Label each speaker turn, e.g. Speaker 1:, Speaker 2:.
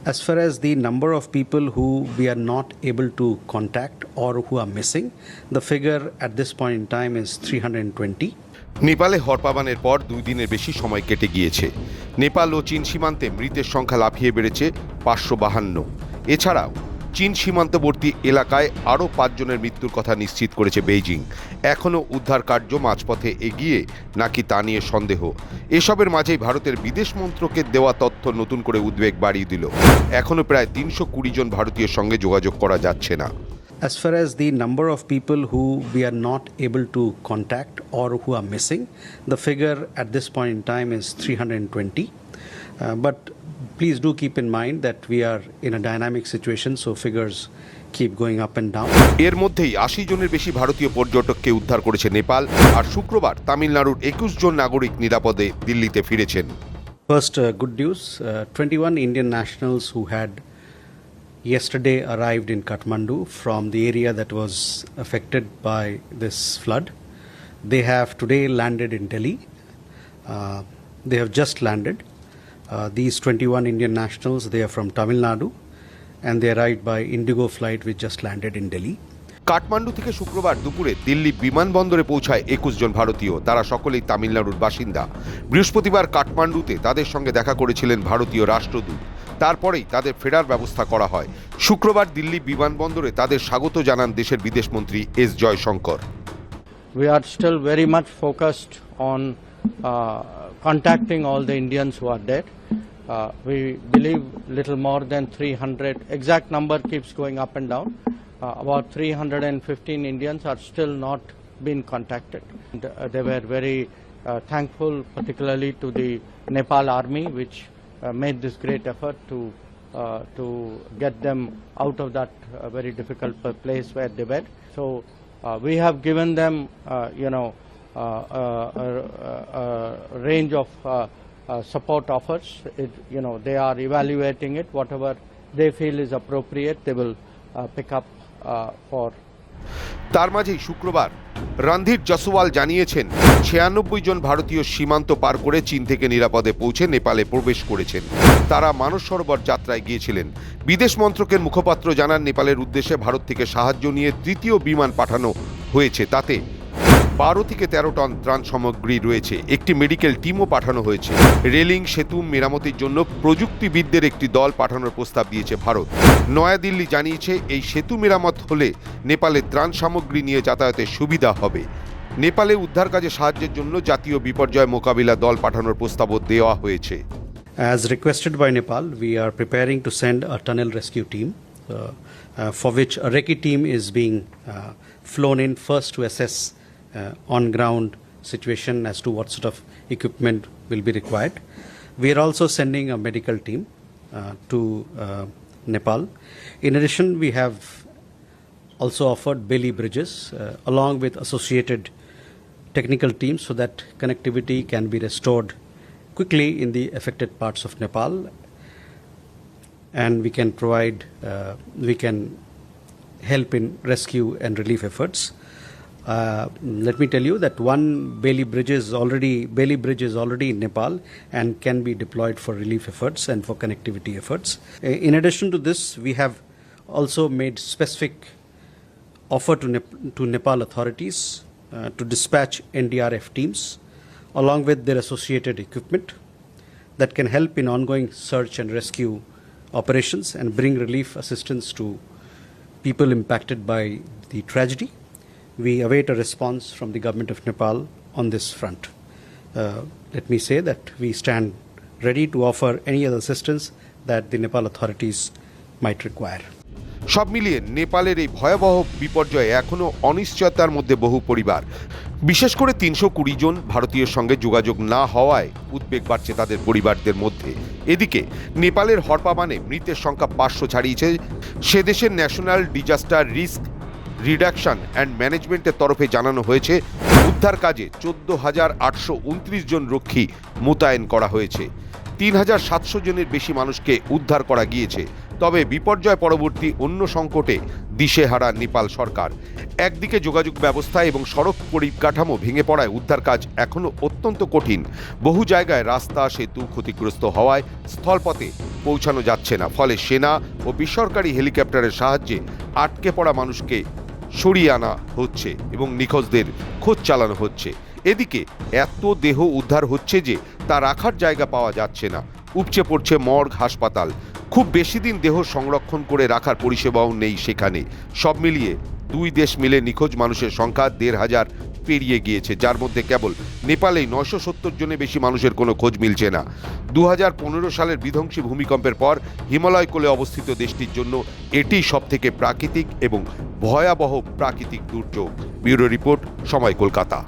Speaker 1: As far as the number of people who we are not able to contact or who are missing, the figure at this point in time is 320.
Speaker 2: নেপালে হরপাবানের পর 2 দিনের বেশি সময় কেটে গিয়েছে। নেপাল ও চীন সীমান্তে মৃতের সংখ্যা লাফিয়ে বেড়েছে 552। এছাড়াও চীন সীমান্তবর্তী এলাকায় আরও 5 জনের মৃত্যুর কথা নিশ্চিত করেছে বেইজিং। এখনও উদ্ধার কার্য মাঝপথে এগিয়ে নাকি তা নিয়ে সন্দেহ। এসবের মাঝেই ভারতের বিদেশ মন্ত্রকের দেওয়া তথ্য নতুন করে উদ্বেগ বাড়িয়ে দিল। এখনও প্রায় 320 জন ভারতীয়ের সঙ্গে যোগাযোগ করা যাচ্ছে না।
Speaker 1: As far as the number of people who we are not able to contact or who are missing, the figure at this point in time is 320. But please do keep in mind that we are in a dynamic situation, so figures keep going up and down.
Speaker 2: এর মধ্যেই 80 জনের বেশি ভারতীয় পর্যটককে উদ্ধার করেছে নেপাল। আর শুক্রবার তামিলনাড়ুর 21 জন নাগরিক নিরাপদে দিল্লিতে ফিরেছেন।
Speaker 1: First, good news, 21 Indian nationals who had yesterday arrived in Kathmandu from the area that was affected by this flood. They have today landed in Delhi. They have just landed. These 21 Indian nationals, they are from Tamil Nadu and they arrived by Indigo flight which just landed in Delhi.
Speaker 2: Kathmandu থেকে শুক্রবার দুপুরে দিল্লি বিমানবন্দরে পৌঁছায় 21 জন ভারতীয়। তারা সকলেই তামিলনাড়ুর বাসিন্দা। বৃহস্পতিবার কাঠমান্ডুতে তাদের সঙ্গে দেখা করেছিলেন ভারতীয় রাষ্ট্রদূত। তারপরেই তাদের ফেরার ব্যবস্থা করা হয়। শুক্রবার দিল্লি বিমানবন্দরে তাদের স্বাগত জানান দেশের বিদেশমন্ত্রী S Jaishankar.
Speaker 3: We are still very much focused on contacting all the Indians who are dead. We believe little more than 300, exact number keeps going up and down. About 315 Indians are still not been contacted. And, they were very thankful, particularly to the Nepal army, which made this great effort to get them out of that very difficult place where they were. So we have given them, a range of support offers. They are evaluating it. Whatever they feel is appropriate, they will pick up for.
Speaker 2: তার মাঝেই শুক্রবার রণধীর জসওয়াল জানিয়েছেন 96 জন ভারতীয় সীমান্ত পার করে চীন থেকে নিরাপদে পৌঁছে নেপালে প্রবেশ করেছেন। তারা মানস সরোবর যাত্রায় গিয়েছিলেন। বিদেশ মন্ত্রকের মুখপাত্র জানান নেপালের উদ্দেশ্যে ভারত থেকে সাহায্য নিয়ে তৃতীয় বিমান পাঠানো হয়েছে। তাতে 12 থেকে 13 টন ত্রাণ সামগ্রী রয়েছে। একটি মেডিকেল টিমও পাঠানো হয়েছে। রেলিং সেতু মেরামতির জন্য প্রযুক্তিবিদদের একটি দল পাঠানোর প্রস্তাব দিয়েছে ভারত। নয়াদিল্লি জানিয়েছে এই সেতু মেরামত হলে নেপালে ত্রাণ সামগ্রী নিয়ে যাতায়াতের সুবিধা হবে। নেপালে উদ্ধার কাজে সাহায্যের জন্য জাতীয় বিপর্যয় মোকাবিলা দল পাঠানোর প্রস্তাবও দেওয়া হয়েছে।
Speaker 1: As requested by Nepal, we are preparing to send a tunnel rescue team, for which a recce team is being flown in first to assess on-ground situation as to what sort of equipment will be required. We are also sending a medical team to Nepal. In addition, we have also offered Bailey bridges along with associated technical teams so that connectivity can be restored quickly in the affected parts of Nepal, and we can help in rescue and relief efforts. Let me tell you that one Bailey bridge is already in Nepal and can be deployed for relief efforts and for connectivity efforts. In addition to this, we have also made specific offer to Nepal authorities to dispatch NDRF teams along with their associated equipment that can help in ongoing search and rescue operations and bring relief assistance to people impacted by the tragedy. We await a response from the government of Nepal on this front. Let me say that we stand ready to offer any other assistance that the Nepal authorities might require.
Speaker 2: সব মিলিয়ে নেপালের এই ভয়াবহ বিপর্যয়ে এখনও অনিশ্চয়তার মধ্যে বহু পরিবার। বিশেষ করে 320 জন ভারতীয়ের সঙ্গে যোগাযোগ না হওয়ায় উদ্বেগ বাড়ছে তাদের পরিবারদের মধ্যে। এদিকে নেপালের হরপাবানে মৃতের সংখ্যা 500 ছাড়িয়েছে। সে দেশের national disaster risk reduction and ম্যানেজমেন্টের তরফে জানানো হয়েছে উদ্ধার কাজে 14,829 জন রক্ষী মোতায়েন করা হয়েছে। 3,700 জনের বেশি মানুষকে উদ্ধার করা গিয়েছে। তবে বিপর্যয় পরবর্তী অন্য সংকটে দিশেহারা নেপাল সরকার। একদিকে যোগাযোগ ব্যবস্থা এবং সড়ক পরিকাঠামো ভেঙে পড়ায় উদ্ধার কাজ এখনও অত্যন্ত কঠিন। বহু জায়গায় রাস্তা সেতু ক্ষতিগ্রস্ত হওয়ায় স্থলপথে পৌঁছানো যাচ্ছে না, ফলে সেনা ও বেসরকারি হেলিকপ্টারের সাহায্যে আটকে পড়া মানুষকে সরিয়ে আনা হচ্ছে এবং নিখোঁজদের খোঁজ চালানো হচ্ছে। এদিকে এত দেহ উদ্ধার হচ্ছে যে তা রাখার জায়গা পাওয়া যাচ্ছে না। উপচে পড়ছে মর্গ, হাসপাতাল। খুব বেশি দিন দেহ সংরক্ষণ করে রাখার পরিষেবাও নেই সেখানে। সব মিলিয়ে দুই দেশ মিলে নিখোঁজ মানুষের সংখ্যা ১,৫০০ পেরিয়ে গিয়েছে, যার মধ্যে কেবল নেপালেই ৯৭০ জনের বেশি মানুষের কোনো খোঁজ মিলছে না। ২০১৫ সালের বিধ্বংসী ভূমিকম্পের পর হিমালয় কোলে অবস্থিত দেশটির জন্য এটি সবথেকে প্রাকৃতিক এবং ভয়াবহ প্রাকৃতিক দুর্যোগ। ব্যুরো রিপোর্ট, সময়, কলকাতা।